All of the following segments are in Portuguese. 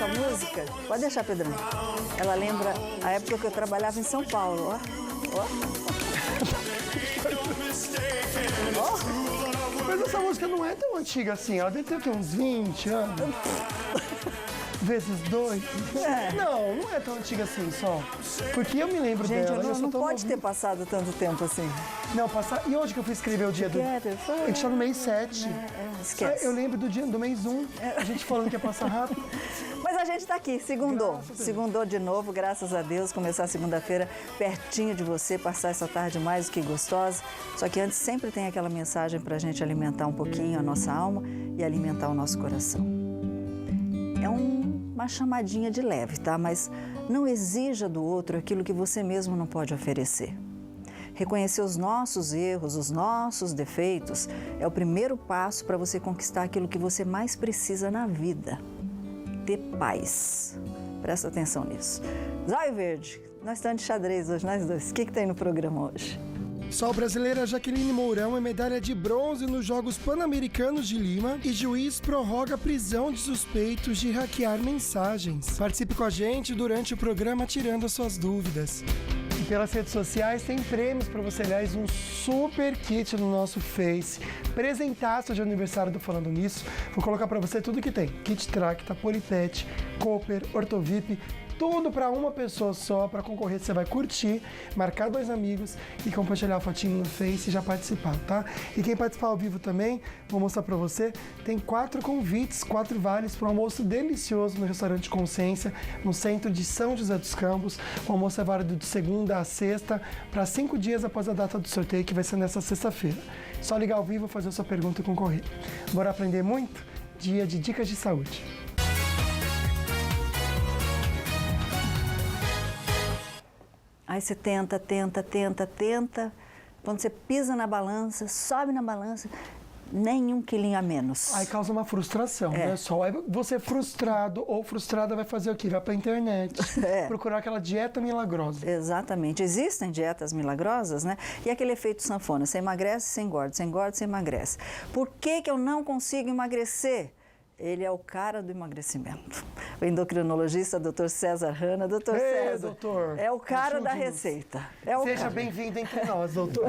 essa música, pode deixar, Pedrão. Ela lembra a época que eu trabalhava em São Paulo, ó. Mas essa música não é tão antiga assim, ela deve ter o quê, uns 20 anos? Vezes 2? Não é tão antiga assim, só. Porque eu me lembro dela. Gente, não pode ter passado tanto tempo assim. Não, e hoje que eu fui escrever o dia do... A gente tá no mês 7. Esquece. Eu lembro do mês 1, a gente falando que ia passar rápido. Mas a gente tá aqui, segundou de novo, graças a Deus, começar a segunda-feira pertinho de você, passar essa tarde mais do que gostosa. Só que antes sempre tem aquela mensagem pra gente alimentar um pouquinho a nossa alma e alimentar o nosso coração. É uma chamadinha de leve, tá? Mas não exija do outro aquilo que você mesmo não pode oferecer. Reconhecer os nossos erros, os nossos defeitos, é o primeiro passo para você conquistar aquilo que você mais precisa na vida. Ter paz. Presta atenção nisso. Zóio Verde, nós estamos de xadrez hoje, nós dois. O que tem no programa hoje? Sol brasileira Jaqueline Mourão é medalha de bronze nos Jogos Pan-Americanos de Lima e juiz prorroga a prisão de suspeitos de hackear mensagens. Participe com a gente durante o programa tirando as suas dúvidas. E pelas redes sociais tem prêmios para você, aliás, um super kit no nosso Face. Presentaço de aniversário do Falando Nisso. Vou colocar para você tudo que tem. Kit Tracta, Polipet, Cooper, Ortovip, tudo para uma pessoa só. Para concorrer, você vai curtir, marcar 2 amigos e compartilhar a fotinho no Face e já participar, tá? E quem participar ao vivo também, vou mostrar para você, tem 4 convites, 4 vales para um almoço delicioso no restaurante Consciência, no centro de São José dos Campos. O almoço é válido de segunda a sexta, para 5 dias após a data do sorteio, que vai ser nessa sexta-feira. Só ligar ao vivo, fazer a sua pergunta e concorrer. Bora aprender muito? Dia de Dicas de Saúde. Aí você tenta. Quando você pisa na balança, sobe na balança, nenhum quilinho a menos. Aí causa uma frustração, né? Só aí você frustrado ou frustrada vai fazer o quê? Vai pra internet, procurar aquela dieta milagrosa. Exatamente. Existem dietas milagrosas, né? E aquele efeito sanfona, você emagrece, você engorda, você emagrece. Por que eu não consigo emagrecer? Ele é o cara do emagrecimento. O endocrinologista, Dr. César Hanna. Doutor César, doutor. É o cara da receita. Seja bem-vindo entre nós, doutor.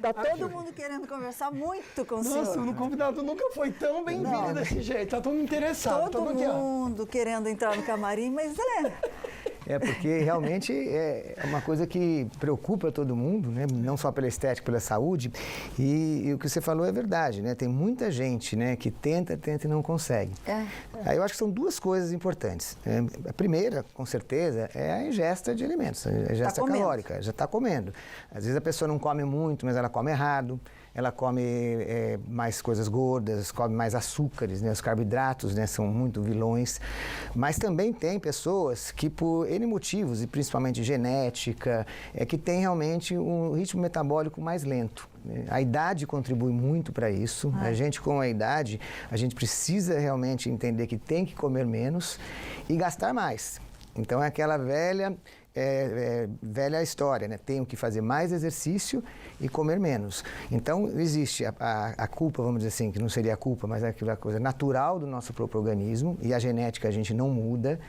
Tá todo mundo querendo conversar muito com o senhor. Nossa, o convidado nunca foi tão bem-vindo desse jeito. Tá todo mundo interessado. Todo mundo querendo entrar no camarim, mas porque realmente é uma coisa que preocupa todo mundo, né? Não só pela estética, pela saúde. E o que você falou é verdade, né? Tem muita gente, né, que tenta e não consegue. Aí eu acho que são 2 coisas importantes. A primeira, com certeza, é a ingesta de alimentos, a ingesta calórica. Já está comendo. Às vezes a pessoa não come muito, mas ela come errado. Ela come mais coisas gordas, come mais açúcares, né? Os carboidratos, né, são muito vilões. Mas também tem pessoas que, por N motivos, e principalmente genética, que tem realmente um ritmo metabólico mais lento. A idade contribui muito para isso. A gente, com a idade, a gente precisa realmente entender que tem que comer menos e gastar mais. Então é aquela velha história, né? Tenho que fazer mais exercício e comer menos. Então existe a culpa, vamos dizer assim, que não seria a culpa, mas é aquela coisa natural do nosso próprio organismo, e a genética a gente não muda,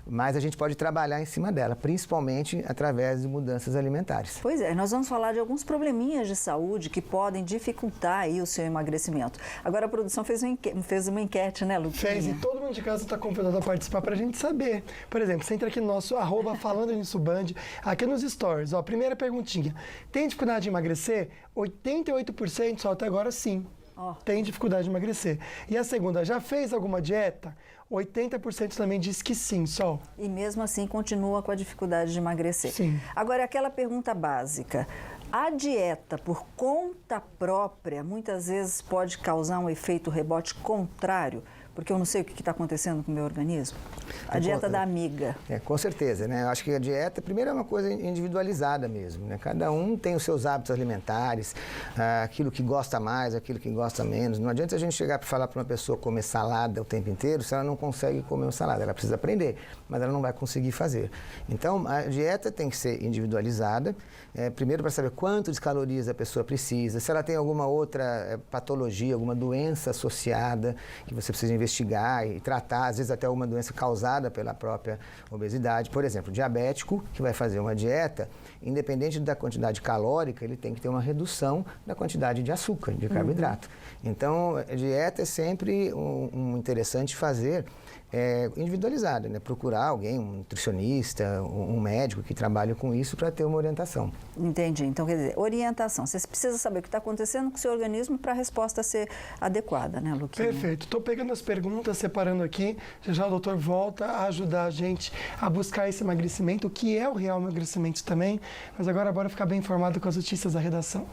mas a gente pode trabalhar em cima dela, principalmente através de mudanças alimentares. Pois é, nós vamos falar de alguns probleminhas de saúde que podem dificultar aí o seu emagrecimento. Agora a produção fez uma enquete, né, Luquinha? Fez, e todo mundo de casa está convidado a participar para a gente saber. Por exemplo, você entra aqui no nosso @Falando Nisso Band, aqui nos stories, ó, primeira perguntinha. Tem dificuldade de emagrecer? 88% só até agora sim. Tem dificuldade de emagrecer. E a segunda, já fez alguma dieta? 80% também diz que sim, Sol. E mesmo assim continua com a dificuldade de emagrecer. Sim. Agora, aquela pergunta básica. A dieta por conta própria muitas vezes pode causar um efeito rebote contrário, porque eu não sei o que está acontecendo com o meu organismo? A dieta da amiga. Com certeza, né? Eu acho que a dieta, primeiro, é uma coisa individualizada mesmo, né? Cada um tem os seus hábitos alimentares, aquilo que gosta mais, aquilo que gosta menos. Não adianta a gente chegar para falar para uma pessoa comer salada o tempo inteiro se ela não consegue comer uma salada. Ela precisa aprender, mas ela não vai conseguir fazer. Então, a dieta tem que ser individualizada, primeiro para saber quanto de calorias a pessoa precisa, se ela tem alguma outra patologia, alguma doença associada que você precisa investigar e tratar, às vezes até uma doença causada pela própria obesidade. Por exemplo, o diabético que vai fazer uma dieta, independente da quantidade calórica, ele tem que ter uma redução da quantidade de açúcar, de carboidrato. Então, a dieta é sempre um interessante fazer individualizada, né? Procurar alguém, um nutricionista, um médico que trabalhe com isso para ter uma orientação. Entendi. Então, quer dizer, orientação. Você precisa saber o que está acontecendo com o seu organismo para a resposta ser adequada, né, Luquinha? Perfeito. Estou pegando as perguntas, separando aqui. Já o doutor volta a ajudar a gente a buscar esse emagrecimento, o que é o real emagrecimento também. Mas agora, bora ficar bem informado com as notícias da redação.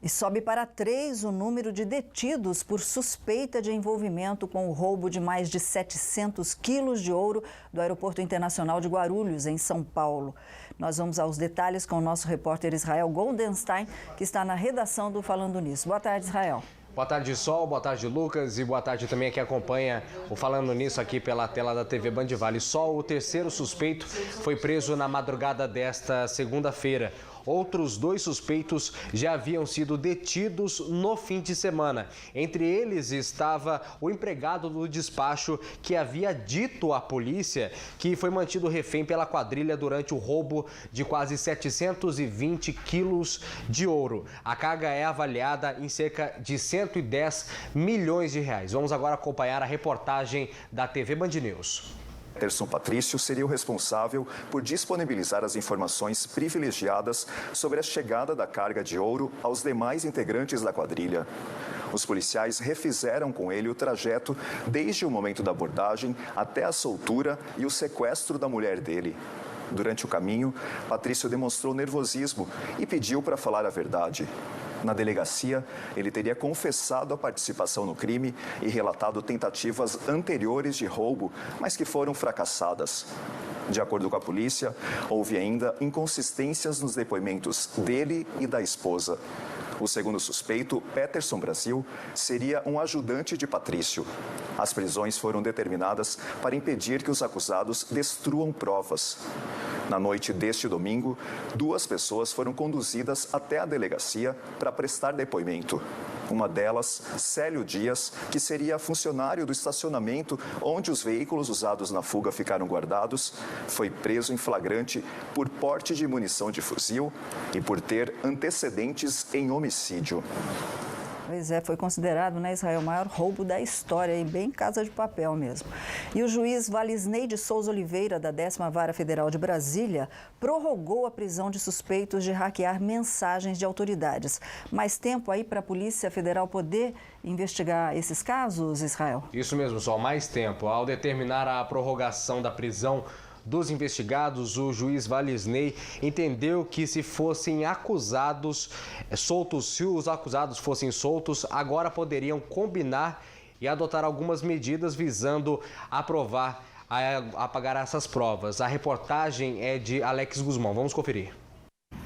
E sobe para 3 o número de detidos por suspeita de envolvimento com o roubo de mais de 700 quilos de ouro do Aeroporto Internacional de Guarulhos, em São Paulo. Nós vamos aos detalhes com o nosso repórter Israel Goldenstein, que está na redação do Falando Nisso. Boa tarde, Israel. Boa tarde, Sol. Boa tarde, Lucas. E boa tarde também a quem acompanha o Falando Nisso aqui pela tela da TV Band Vale. Sol, o terceiro suspeito, foi preso na madrugada desta segunda-feira. Outros 2 suspeitos já haviam sido detidos no fim de semana. Entre eles estava o empregado do despacho que havia dito à polícia que foi mantido refém pela quadrilha durante o roubo de quase 720 quilos de ouro. A carga é avaliada em cerca de 110 milhões de reais. Vamos agora acompanhar a reportagem da TV Band News. Peterson Patrício seria o responsável por disponibilizar as informações privilegiadas sobre a chegada da carga de ouro aos demais integrantes da quadrilha. Os policiais refizeram com ele o trajeto desde o momento da abordagem até a soltura e o sequestro da mulher dele. Durante o caminho, Patrício demonstrou nervosismo e pediu para falar a verdade. Na delegacia, ele teria confessado a participação no crime e relatado tentativas anteriores de roubo, mas que foram fracassadas. De acordo com a polícia, houve ainda inconsistências nos depoimentos dele e da esposa. O segundo suspeito, Peterson Brasil, seria um ajudante de Patrício. As prisões foram determinadas para impedir que os acusados destruam provas. Na noite deste domingo, 2 pessoas foram conduzidas até a delegacia para prestar depoimento. Uma delas, Célio Dias, que seria funcionário do estacionamento onde os veículos usados na fuga ficaram guardados, foi preso em flagrante por porte de munição de fuzil e por ter antecedentes em homicídio. Pois é, foi considerado, né, Israel, o maior roubo da história, e bem Casa de Papel mesmo. E o juiz Valisney de Souza Oliveira, da 10ª Vara Federal de Brasília, prorrogou a prisão de suspeitos de hackear mensagens de autoridades. Mais tempo aí para a Polícia Federal poder investigar esses casos, Israel? Isso mesmo, Sol, mais tempo. Ao determinar a prorrogação da prisão dos investigados, o juiz Valisney entendeu que se fossem acusados soltos, se os acusados fossem soltos, agora poderiam combinar e adotar algumas medidas visando apagar essas provas. A reportagem é de Alex Guzmão. Vamos conferir.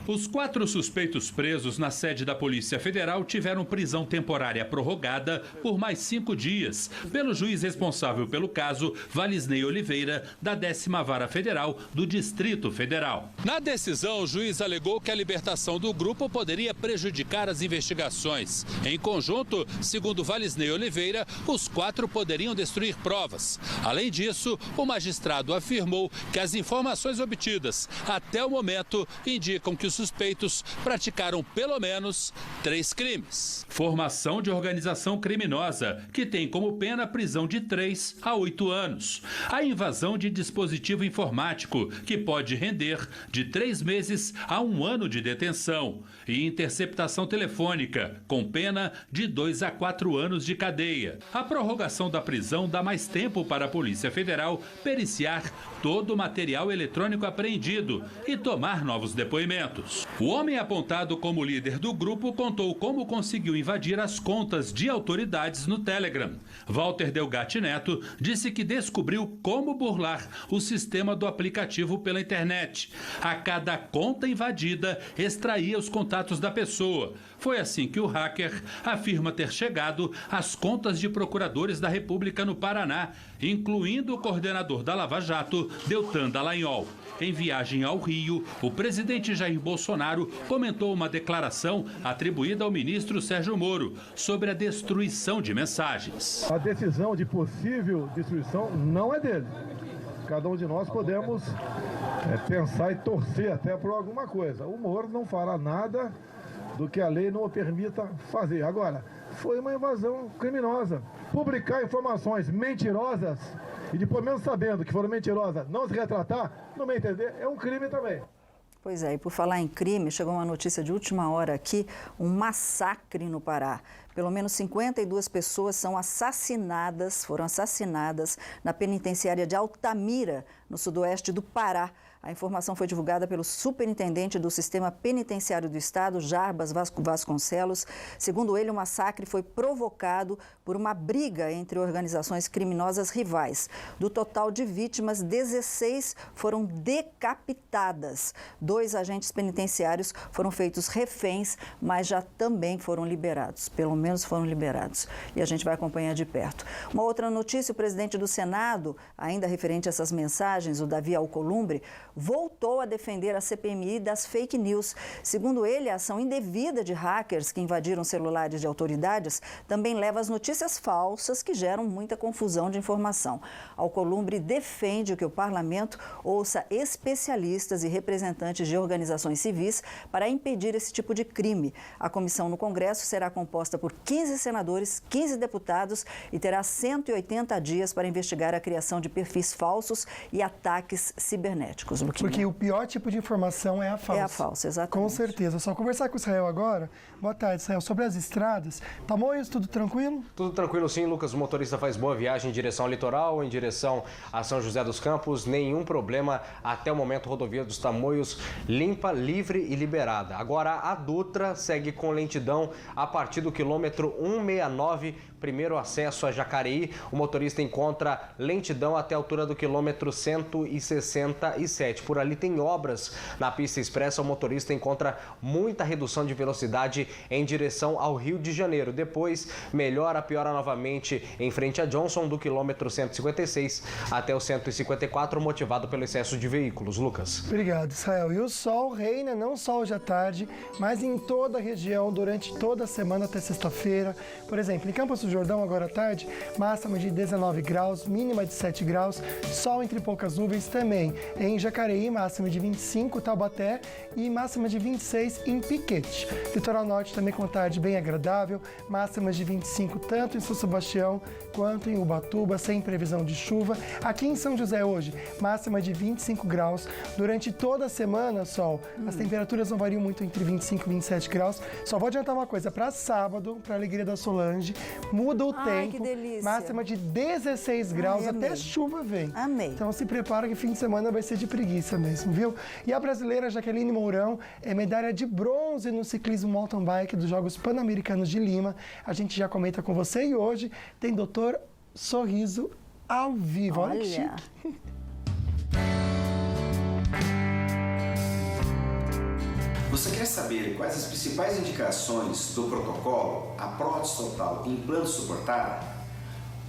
Os 4 suspeitos presos na sede da Polícia Federal tiveram prisão temporária prorrogada por mais 5 dias pelo juiz responsável pelo caso, Valisney Oliveira, da 10ª Vara Federal do Distrito Federal. Na decisão, o juiz alegou que a libertação do grupo poderia prejudicar as investigações. Em conjunto, segundo Valisney Oliveira, os 4 poderiam destruir provas. Além disso, o magistrado afirmou que as informações obtidas até o momento indicam que os suspeitos praticaram pelo menos 3 crimes. Formação de organização criminosa, que tem como pena prisão de 3 a 8 anos. A invasão de dispositivo informático, que pode render de 3 meses a 1 ano de detenção. E interceptação telefônica, com pena de 2 a 4 anos de cadeia. A prorrogação da prisão dá mais tempo para a Polícia Federal periciar todo o material eletrônico apreendido e tomar novos depoimentos. O homem apontado como líder do grupo contou como conseguiu invadir as contas de autoridades no Telegram. Walter Delgatti Neto disse que descobriu como burlar o sistema do aplicativo pela internet. A cada conta invadida, extraía os contatos da pessoa. Foi assim que o hacker afirma ter chegado às contas de procuradores da República no Paraná, incluindo o coordenador da Lava Jato, Deltan Dallagnol. Em viagem ao Rio, o presidente Jair Bolsonaro Bolsonaro comentou uma declaração atribuída ao ministro Sérgio Moro sobre a destruição de mensagens. A decisão de possível destruição não é dele. Cada um de nós podemos pensar e torcer até por alguma coisa. O Moro não fará nada do que a lei não o permita fazer. Agora, foi uma invasão criminosa. Publicar informações mentirosas e depois, mesmo sabendo que foram mentirosas, não se retratar, no meu entender, é um crime também. Pois é, e por falar em crime, chegou uma notícia de última hora aqui, um massacre no Pará. Pelo menos 52 pessoas foram assassinadas na penitenciária de Altamira, no sudoeste do Pará. A informação foi divulgada pelo superintendente do Sistema Penitenciário do Estado, Jarbas Vasconcelos. Segundo ele, o massacre foi provocado por uma briga entre organizações criminosas rivais. Do total de vítimas, 16 foram decapitadas. 2 agentes penitenciários foram feitos reféns, mas já também foram liberados. Pelo menos foram liberados. E a gente vai acompanhar de perto. Uma outra notícia, o presidente do Senado, ainda referente a essas mensagens, o Davi Alcolumbre, voltou a defender a CPMI das fake news. Segundo ele, a ação indevida de hackers que invadiram celulares de autoridades também leva às notícias falsas que geram muita confusão de informação. Alcolumbre defende que o parlamento ouça especialistas e representantes de organizações civis para impedir esse tipo de crime. A comissão no Congresso será composta por 15 senadores, 15 deputados e terá 180 dias para investigar a criação de perfis falsos e ataques cibernéticos. Porque o pior tipo de informação é a falsa. É a falsa, exatamente. Com certeza. Só conversar com o Israel agora. Boa tarde, Israel. Sobre as estradas, Tamoios, tudo tranquilo? Tudo tranquilo sim, Lucas. O motorista faz boa viagem em direção ao litoral, em direção a São José dos Campos. Nenhum problema até o momento. Rodovia dos Tamoios limpa, livre e liberada. Agora a Dutra segue com lentidão a partir do quilômetro 169, primeiro acesso a Jacareí. O motorista encontra lentidão até a altura do quilômetro 167. Por ali tem obras na pista expressa. O motorista encontra muita redução de velocidade em direção ao Rio de Janeiro. Depois piora novamente em frente a Johnson, do quilômetro 156 até o 154, motivado pelo excesso de veículos. Lucas. Obrigado, Israel. E o sol reina não só hoje à tarde, mas em toda a região durante toda a semana até sexta-feira. Por exemplo, em Campos do Jordão, agora à tarde, máxima de 19 graus, mínima de 7 graus, sol entre poucas nuvens também. Em Jacareí, máxima de 25, Taubaté, e máxima de 26 em Piquete. Litoral Norte também com tarde bem agradável, máximas de 25 tanto em São Sebastião quanto em Ubatuba, sem previsão de chuva. Aqui em São José hoje, máxima de 25 graus. Durante toda a semana, Sol, as temperaturas não variam muito entre 25 e 27 graus. Só vou adiantar uma coisa, para sábado, para a alegria da Solange, muda o tempo. Que delícia. Máxima de 16 graus, até chuva vem. Amei. Então se prepara que fim de semana vai ser de preguiça mesmo, viu? E a brasileira Jaqueline Mourão é medalha de bronze no ciclismo mountain bike dos Jogos Pan-Americanos de Lima. A gente já comenta com você e hoje tem Doutor Sorriso ao vivo. Olha que chique. Você quer saber quais as principais indicações do protocolo, a prótese total implante suportável?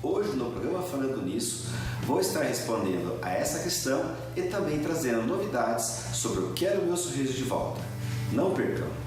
Hoje, no programa Falando Nisso, vou estar respondendo a essa questão e também trazendo novidades sobre o Quero Meu Sorriso de Volta. Não percam!